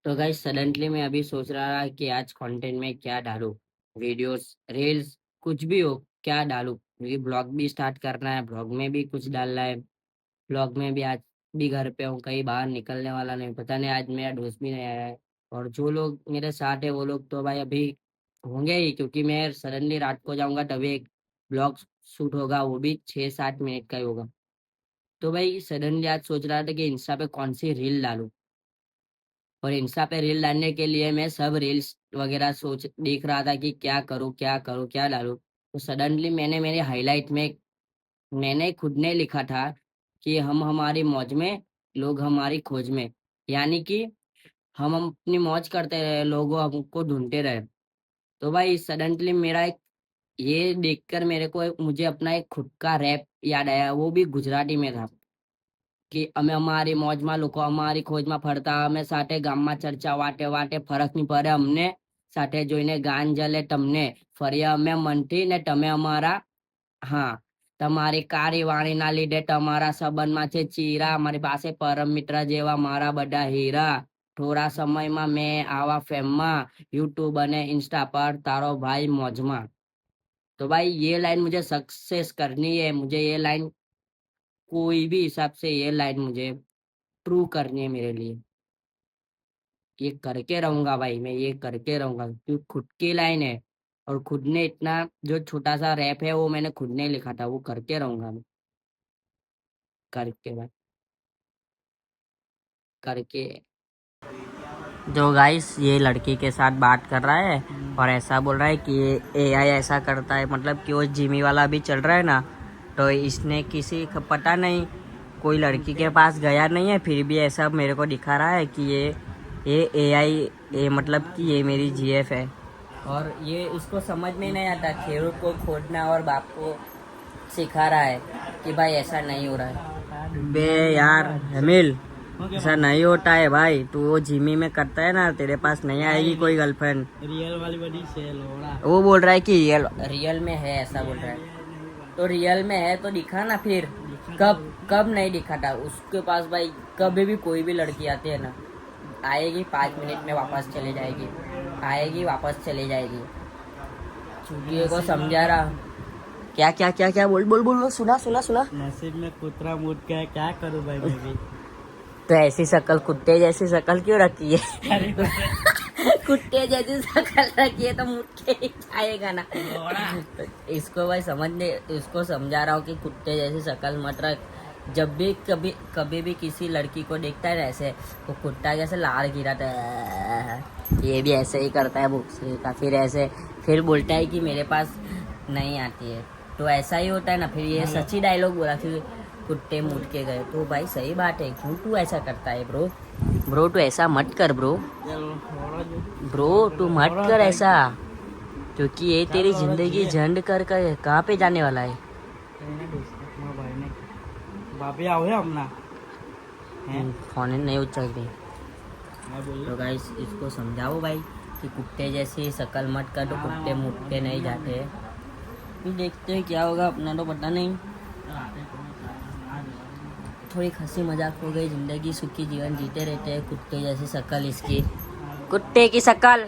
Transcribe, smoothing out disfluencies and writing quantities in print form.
तो guys suddenly मैं अभी सोच रहा था कि आज कंटेंट में क्या डालूं। वीडियोस रील्स कुछ भी हो, क्या डालूं, क्योंकि ब्लॉग भी स्टार्ट करना है, ब्लॉग में भी कुछ डालना है। ब्लॉग में भी आज भी घर पे हूँ, कहीं बाहर निकलने वाला नहीं, पता नहीं आज मेरा दोस्त भी नहीं आया है। और जो लोग मेरे साथ है वो लोग तो भाई अभी होंगे ही, क्योंकि मैं सडनली रात को जाऊंगा तभी एक ब्लॉग शूट होगा, वो भी 6-7 मिनट का ही होगा। तो भाई सडनली आज सोच रहा था कि इंस्टा पे कौन सी रील डालूं। और इंस्टा पे रील डालने के लिए मैं सब रील्स वगैरह सोच देख रहा था कि क्या करूँ क्या करूँ क्या डालूं। तो सडनली मैंने मेरे हाईलाइट में मैंने खुद ने लिखा था कि हम हमारी मौज में, लोग हमारी खोज में। यानी कि हम अपनी मौज करते रहे, लोग हमको ढूंढते रहे। तो भाई सडनली मेरा एक ये देखकर मेरे को मुझे अपना एक खुद का रैप याद आया, वो भी गुजराती में था कि અમે અમારી મોજમાં લોકો અમારી ખોજમાં ફરતા, અમે સાથે ગામમાં ચર્ચા વાટે વાટે ફરક નહીં પડે અમને, સાથે જોઈને ગાન જલે તમને, ફર્યા અમે મનથી ને તમે અમારા, હા, તમારી કારી વાણીના લીધે તમારા સંબંધમાં છે ચીરા, મારી પાસે પરમ મિત્ર જેવા મારા બધા હીરા, થોડા સમયમાં મેં આવા ફેમમાં, यूट्यूब અને इंस्टा पर तारो भाई मौजमा। तो भाई ये लाइन मुझे सक्सेस करनी है, मुझे ये लाइन कोई भी हिसाब से ये लाइन मुझे ट्रू करनी है मेरे लिए। ये करके रहूंगा भाई, मैं ये करके रहूंगा क्योंकि खुद की लाइन है। और खुद ने इतना जो छोटा सा रैप है वो मैंने खुद ने लिखा था, वो करके रहूंगा मैं। करके भाई, करके। जो गाइस ये लड़की के साथ बात कर रहा है और ऐसा बोल रहा है कि ये एआई ऐसा करता है, मतलब कि वो जिमी वाला भी चल रहा है ना। तो इसने किसी को पता नहीं, कोई लड़की के पास गया नहीं है, फिर भी ऐसा मेरे को दिखा रहा है कि ये एआई, ये मतलब कि ये मेरी जीएफ है। और ये इसको समझ में नहीं आता, खेरूत को खोदना और बाप को सिखा रहा है कि भाई ऐसा नहीं हो रहा है। बे यार हमील, ऐसा नहीं होता है भाई, तू वो जिमी में करता है ना, तेरे पास नहीं आएगी कोई गर्लफ्रेंड। रियल वाली बड़ी सेल हो रहा। वो बोल रहा है कि रियल रियल में है, ऐसा बोल रहा है। तो रियल में है तो दिखा ना फिर। कब कब नहीं दिखा था उसके पास भाई। कभी भी कोई भी लड़की आती है ना, आएगी 5 मिनट में वापस चले जाएगी, आएगी वापस चले जाएगी। चुटिए को समझा रहा। क्या क्या क्या क्या बोल बोल बोल बोल, सुना सुना सुना। नसीब में कुतरा मुड़ के क्या करूं भाई मैं भी। तो ऐसी शक्ल, कुत्ते जैसी शक्ल क्यों रखी है? कुत्ते जैसी शक्ल रखी है तो मुझके ही जाएगा ना। तो इसको भाई समझने, इसको समझा रहा हूँ कि कुत्ते जैसी शक्ल मत रख। जब भी कभी कभी भी किसी लड़की को देखता है ना ऐसे, वो कुत्ता जैसे लार गिराता है, ये भी ऐसे ही करता है भूख से का, फिर ऐसे फिर बोलता है कि मेरे पास नहीं आती है। तो ऐसा ही होता है ना। फिर ये सच्ची डायलॉग बोला कि कुत्ते मुड़ के गए, तो भाई सही बात है। क्यों तू ऐसा करता है ब्रो? ब्रो तू ऐसा मत कर ब्रो। ब्रो तू मत कर ऐसा, क्योंकि ये तेरी जिंदगी झंड कर कर कहाँ पे जाने वाला है। भाभी आओ हमना फोन नहीं उछलती। तो गाइस इसको समझाओ भाई कि कुत्ते जैसी शक्ल मत कर, तो कुत्ते मुड़ के नहीं जाते। फिर देखते हैं क्या होगा, अपना तो पता नहीं। थोड़ी हंसी मजाक हो गई, जिंदगी सुखी जीवन जीते रहते हैं। कुत्ते जैसी शक्ल इसकी, कुत्ते की शक्ल।